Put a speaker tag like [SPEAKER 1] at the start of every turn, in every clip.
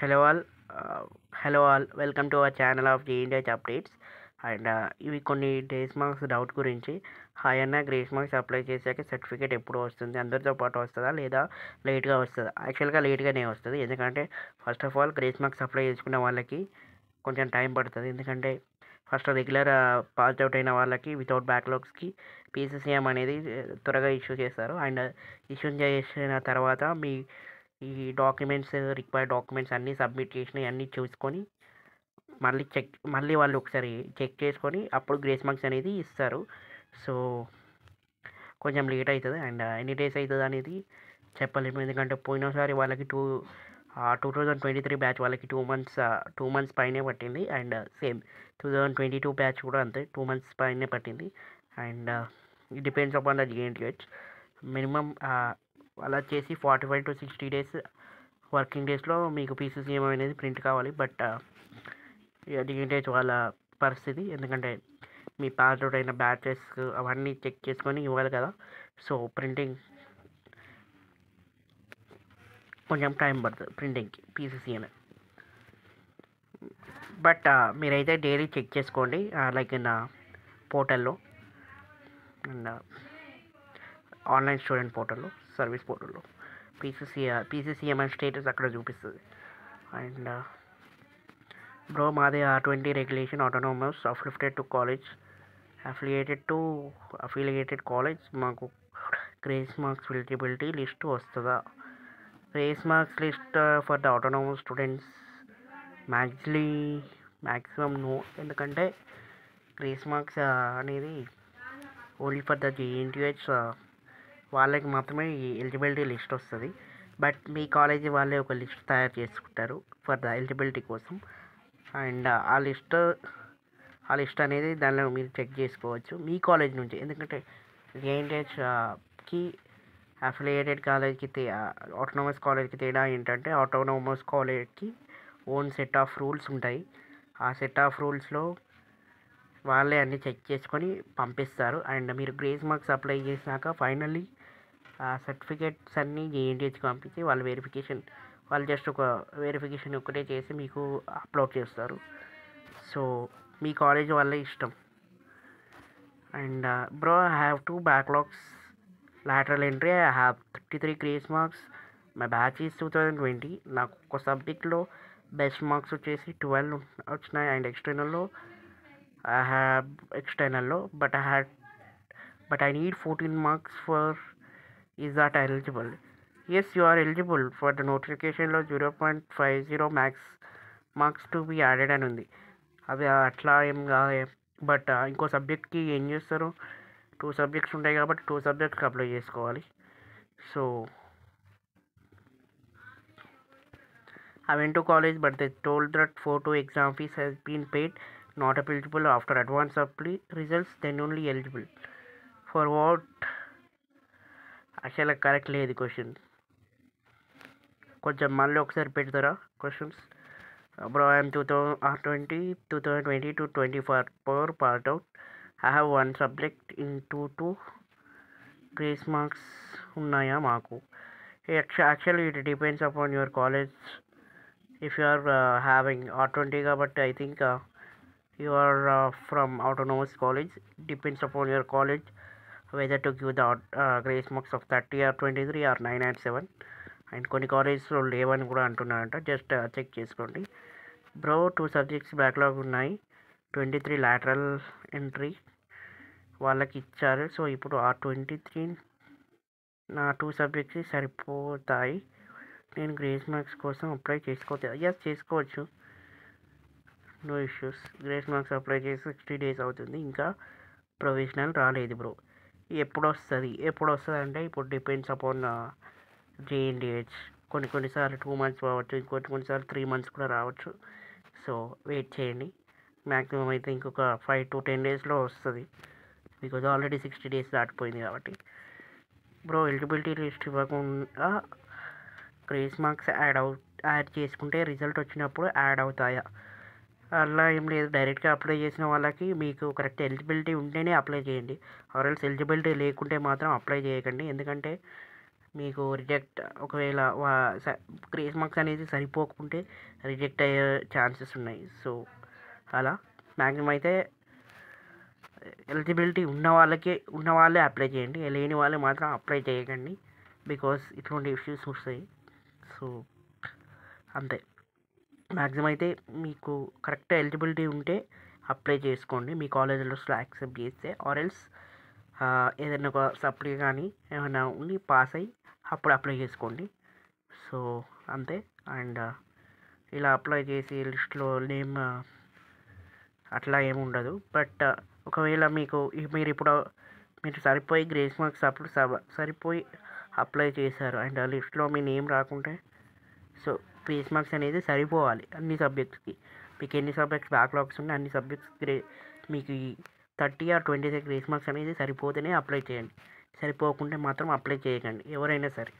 [SPEAKER 1] Hello all, hello all. Welcome to our channel of JNDH updates. And ఇవి కొన్ని days marks doubt గురించి. Hi అన్న, grace marks apply చేశాక certificate ఎప్పుడు వస్తుంది? అందరితో పాటు వస్తుందా లేదా లేట్గా వస్తుందా? యాక్చువల్గా లేట్గానే వస్తుంది. ఎందుకంటే first of all grace marks apply చేసుకున్న వాళ్ళకి కొంచెం టైం పడుతుంది. ఎందుకంటే ఫస్ట్ రెగ్యులర్ పాస్ అవుట్ అయిన వాళ్ళకి వితౌట్ బ్యాక్లాగ్స్కి పీసీసీఎం అనేది త్వరగా ఇష్యూ చేస్తారు. అండ్ ఇష్యూ చేసిన తర్వాత ఈ డాక్యుమెంట్స్, రిక్వైర్డ్ డాక్యుమెంట్స్ అన్నీ సబ్మిట్ చేసినవి అన్నీ చూసుకొని మళ్ళీ వాళ్ళు ఒకసారి చెక్ చేసుకొని అప్పుడు గ్రేస్ మార్క్స్ అనేది ఇస్తారు. సో కొంచెం లేట్ అవుతుంది. అండ్ ఎన్ని డేస్ అవుతుంది అనేది చెప్పలేము. ఎందుకంటే పోయినసారి వాళ్ళకి 2023 బ్యాచ్ వాళ్ళకి 2 మంత్స్ పైనే పట్టింది. అండ్ సేమ్ 2022 బ్యాచ్ కూడా అంతే, 2 మంత్స్ పైనే పట్టింది. And it depends upon the JNTUH. Minimum వాళ్ళు వచ్చేసి 45 to 60 డేస్ వర్కింగ్ డేస్లో మీకు పీసీసీఎం అనేది ప్రింట్ కావాలి. బట్ జిఎన్టీహెచ్ వాళ్ళ పరిస్థితి, ఎందుకంటే మీ పాస్ అవుట్ అయిన బ్యాచెస్ అవన్నీ చెక్ చేసుకొని ఇవ్వాలి కదా. సో ప్రింటింగ్ కొంచెం టైం పడుతుంది, ప్రింటింగ్కి పీసీసీఎం. బట్ మీరైతే డైలీ చెక్ చేసుకోండి, లైక్ ఇన్ పోర్టల్లో అండ్ ఆన్లైన్ స్టూడెంట్ పోర్టల్లో, సర్వీస్ పోర్టల్లో పీసీసీఎం అండ్ స్టేటస్ అక్కడ చూపిస్తుంది. అండ్ బ్రో, మాది R20 regulation autonomous affiliated to college, affiliated college. మాకు గ్రేస్ మార్క్స్ ఎలిజిబిలిటీ లిస్ట్ వస్తుందా? Grace marks list for the autonomous students maximum no. ఎందుకంటే grace marks అనేది only for the JNTH వాళ్ళకి మాత్రమే ఈ ఎలిజిబిలిటీ లిస్ట్ వస్తుంది. But me college వాళ్ళే ఒక లిస్ట్ తయారు చేసుకుంటారు ఫర్ ద ఎలిజిబిలిటీ కోసం. అండ్ ఆ లిస్ట్ అనేది దానిలో మీరు చెక్ చేసుకోవచ్చు మీ కాలేజ్ నుంచి. ఎందుకంటే జేఎన్టీహెచ్కి అఫిలియేటెడ్ కాలేజ్కి ఆటోనోమస్ కాలేజ్కి తేడా ఏంటంటే, ఆటోనోమస్ కాలేజ్కి ఓన్ సెట్ ఆఫ్ రూల్స్ ఉంటాయి. ఆ సెట్ ఆఫ్ రూల్స్లో వాళ్ళే అన్నీ చెక్ చేసుకొని పంపిస్తారు. అండ్ మీరు గ్రేస్ మార్క్స్ అప్లై చేసినాక ఫైనల్లీ ఆ సర్టిఫికేట్స్ అన్నీ జేఎన్టీహెచ్కి పంపించి వాళ్ళు జస్ట్ ఒక వెరిఫికేషన్ ఒకటే చేసి మీకు అప్లోడ్ చేస్తారు. సో మీ కాలేజ్ వాళ్ళే ఇష్టం. And bro, I have 2 backlogs. lateral entry I have 33 grace marks. My batch is 2020. నాకు ఒక సబ్జెక్ట్లో బెస్ట్ మార్క్స్ వచ్చేసి 12 వచ్చినాయి. అండ్ ఎక్స్టర్నల్లో but I need 14 marks for. Is that eligible? Yes, you are eligible for the notificationలో 0.50 marks to be added అని ఉంది. అది అట్లా ఏం కాదు. బట్ ఇంకో సబ్జెక్ట్కి ఏం చేస్తారు, 2 సబ్జెక్ట్స్ ఉంటాయి కాబట్టి 2 సబ్జెక్ట్స్కి అప్లై చేసుకోవాలి. So I went to college but they told that 4-2 exam fees has been paid, not eligible after advance apply results, then only eligible. For what? యాక్చువల్గా కరెక్ట్ లేదు క్వశ్చన్. కొంచెం మళ్ళీ ఒకసారి పెడతారా questions? Bro, I'm 2020 to 24 per part out. I have 1 subject in 2 grace marks ఉన్నాయా మాకు? Actually it depends upon your college. If you are having R20 కాబట్టి I think you are from autonomous college. Depends upon your college whether to give the grace marks of 30 or 23 or 9 and 7. And కొన్ని కాలేజెస్లో లేవని కూడా అంటున్నారంట, just check చేసుకోండి. Bro, 2 subjects backlog ఉన్నాయి, 23 lateral entry వాళ్ళకి ఇచ్చారు. So ఇప్పుడు ఆ 23 నా 2 సబ్జెక్ట్స్ సరిపోతాయి. నేను గ్రేస్ మార్క్స్ కోసం అప్లై చేసుకోవచ్చు? ఎస్, చేసుకోవచ్చు, no issues. Grace marks apply చేసి 60 days అవుతుంది, ఇంకా ప్రొవిజనల్ రాలేదు బ్రో. ఎప్పుడు వస్తుంది అంటే ఇప్పుడు డిపెండ్స్ అపాన్ జేఎన్టీహెచ్. కొన్నిసార్లు 2 months రావచ్చు, కొన్నిసార్లు 3 months కూడా రావచ్చు. సో వెయిట్ చేయండి. మ్యాక్సిమం అయితే ఇంకొక 5 to 10 daysలో వస్తుంది, బికాజ్ ఆల్రెడీ 60 days దాటిపోయింది కాబట్టి. బ్రో, ఎలిజిబిలిటీ లిస్ట్ ఇవ్వకుండా గ్రేస్ మార్క్స్ యాడ్ చేసుకుంటే రిజల్ట్ వచ్చినప్పుడు యాడ్ అవుతాయా? అలా ఏం లేదు, డైరెక్ట్గా అప్లై చేసిన వాళ్ళకి మీకు కరెక్ట్ ఎలిజిబిలిటీ ఉంటేనే అప్లై చేయండి. ఆర్ఎల్స్ ఎలిజిబిలిటీ లేకుంటే మాత్రం అప్లై చేయకండి. ఎందుకంటే మీకు రిజెక్ట్ ఒకవేళ గ్రేస్ మార్క్స్ అనేది సరిపోకుంటే రిజెక్ట్ అయ్యే ఛాన్సెస్ ఉన్నాయి. సో అలా మ్యాక్సిమం అయితే ఎలిజిబిలిటీ ఉన్న వాళ్ళే అప్లై చేయండి. లేని వాళ్ళు మాత్రం అప్లై చేయకండి, బికాస్ ఇటువంటి ఇష్యూస్ వస్తాయి. సో అంతే. మ్యాక్సిమం అయితే మీకు కరెక్ట్ ఎలిజిబిలిటీ ఉంటే అప్లై చేసుకోండి, మీ కాలేజీలో యాక్సెప్ట్ చేస్తే. ఆర్ ఎల్స్ ఏదైనా ఒక సప్లీ కానీ ఏమైనా ఉండి పాస్ అయ్యి అప్పుడు అప్లై చేసుకోండి. సో అంతే. అండ్ ఇలా అప్లై చేసి లిస్ట్లో నేమ్ అట్లా ఏమి ఉండదు. బట్ ఒకవేళ మీరు సరిపోయి గ్రేస్ మార్క్స్ అప్పుడు సరిపోయి అప్లై చేశారు అండ్ లిస్ట్లో మీ నేమ్ రాకుంటే, సో గ్రేస్ మార్క్స్ అనేది సరిపోవాలి అన్ని సబ్జెక్ట్స్కి. మీకు ఎన్ని సబ్జెక్ట్స్ బ్యాక్లాగ్స్ ఉన్నాయి అన్ని సబ్జెక్ట్స్ మీకు 30 or 26 గ్రేస్ మార్క్స్ అనేది సరిపోతేనే అప్లై చేయండి. సరిపోకుంటే మాత్రం అప్లై చేయకండి ఎవరైనా సరే.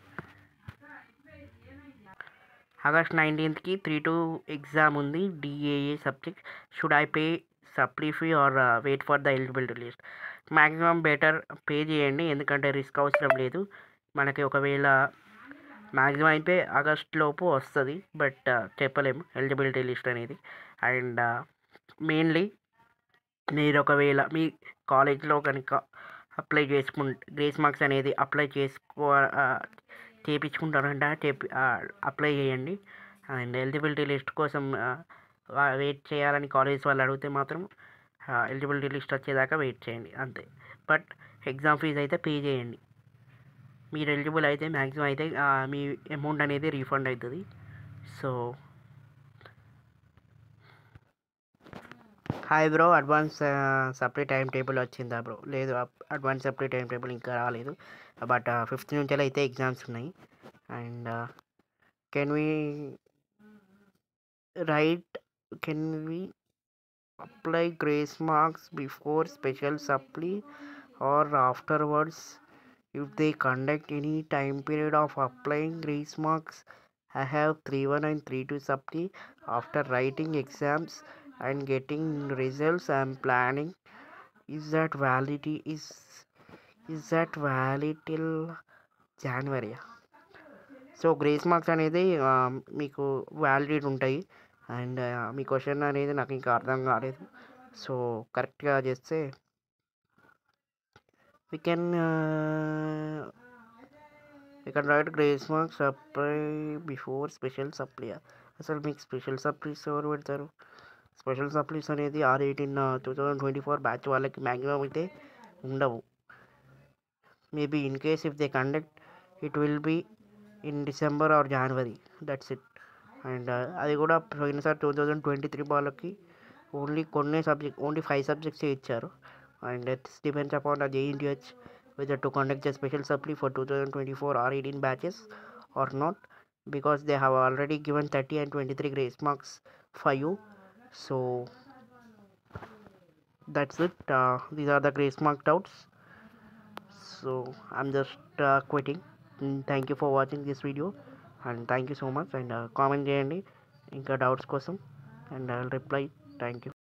[SPEAKER 1] ఆగస్ట్ 19th 3-2 ఎగ్జామ్ ఉంది, DAA subject. Should I pay supply fee or wait for the eligibility list? Maximum better pay చేయండి, ఎందుకంటే రిస్క్ అవసరం లేదు మనకి. ఒకవేళ మ్యాక్సిమం అయితే ఆగస్ట్ లోపు వస్తుంది, బట్ చెప్పలేము ఎలిజిబిలిటీ లిస్ట్ అనేది. అండ్ మెయిన్లీ మీరు ఒకవేళ మీ కాలేజ్లో కనుక అప్లై గ్రేస్ మార్క్స్ అనేది అప్లై చేయించుకుంటారంటే అప్లై చేయండి. అండ్ ఎలిజిబిలిటీ లిస్ట్ కోసం వెయిట్ చేయాలని కాలేజ్ వాళ్ళు అడిగితే మాత్రం ఎలిజిబిలిటీ లిస్ట్ వచ్చేదాకా వెయిట్ చేయండి అంతే. బట్ ఎగ్జామ్ ఫీజు అయితే పే చేయండి. మీరు ఎలిజిబుల్ అయితే మ్యాక్సిమం అయితే మీ అమౌంట్ అనేది రీఫండ్ అవుతుంది. So hi bro, advance supply time table వచ్చిందా బ్రో? లేదు, అడ్వాన్స్ సప్లీ టైం టేబుల్ ఇంకా రాలేదు. బట్ 5th నుంచి అయితే ఎగ్జామ్స్ ఉన్నాయి. And can we apply grace marks before special supply or afterwards if they conduct any time period of applying grace marks? I have 3-1 and 3-2 supply. After writing exams and getting results, I am planning. Is that valid till January? So grace marks అనేది మీకు validity ఉంటాయి. And me question అనేది నాకు ఇంకా అర్థం కాలేదు. So కరెక్ట్గా చేస్తే we can write grace marks apply before special supply. అసలు మీకు స్పెషల్ సప్లీస్ ఎవరు పెడతారు? స్పెషల్ సప్లీస్ అనేది R18 2024 బ్యాచ్ వాళ్ళకి మ్యాక్సిమం అయితే ఉండవు. Maybe in case if they conduct it will be in December or January, that's it. And అది కూడా పోయినసారి 2023 వాళ్ళకి ఓన్లీ 5 సబ్జెక్ట్స్ ఇచ్చారు. And it depends upon the JNTH whether to conduct a special supply for 2024 R18 batches or not, because they have already given 30 and 23 grace marks for you. So that's it. These are the grace mark doubts. So I'm just quitting. Thank you for watching this video and thank you so much. And comment cheyandi inka doubts kosam and I'll reply. Thank you.